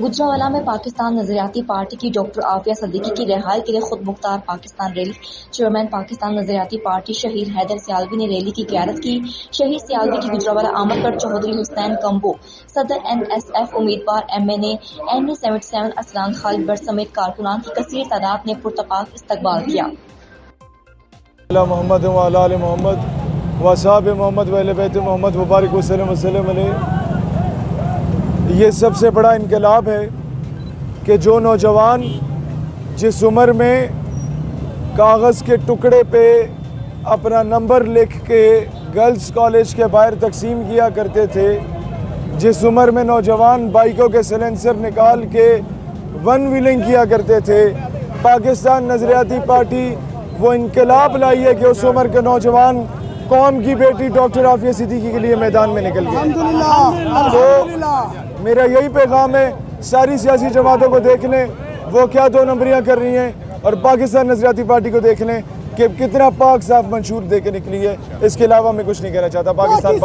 گجرانوالہ میں پاکستان نظریاتی پارٹی کی ڈاکٹر عافیہ صدیقی کی رہائی کے لیے خود مختار پاکستان ریلی۔ چیئرمین پاکستان نظریاتی پارٹی شہید حیدر سیالوی نے ریلی کی قیادت کی۔ شہید سیالوی کی گجرانوالہ آمد پر چودھری حسین کمبو، صدر NSF امیدوار MNA MA77 اسران خالد بٹ سمیت کارکنان کی کثیر تعداد نے پرتپاک استقبال کیا۔ محمد وعلی آل محمد واصحاب محمد واہل بیت محمد مبارک وسلم وسلم علیہ۔ یہ سب سے بڑا انقلاب ہے کہ جو نوجوان جس عمر میں کاغذ کے ٹکڑے پہ اپنا نمبر لکھ کے گرلز کالج کے باہر تقسیم کیا کرتے تھے، جس عمر میں نوجوان بائکوں کے سلنسر نکال کے ون ویلنگ کیا کرتے تھے، پاکستان نظریاتی پارٹی وہ انقلاب لائی ہے کہ اس عمر کے نوجوان قوم کی بیٹی ڈاکٹر عافیہ صدیقی کے لیے میدان میں نکل گئے۔ تو میرا یہی پیغام ہے، ساری سیاسی جماعتوں کو دیکھ لیں وہ کیا دو نمبریاں کر رہی ہیں، اور پاکستان نظریاتی پارٹی کو دیکھ لیں کہ کتنا پاک صاف منشور دے کے نکلی ہے۔ اس کے علاوہ میں کچھ نہیں کہنا چاہتا۔ پاکستان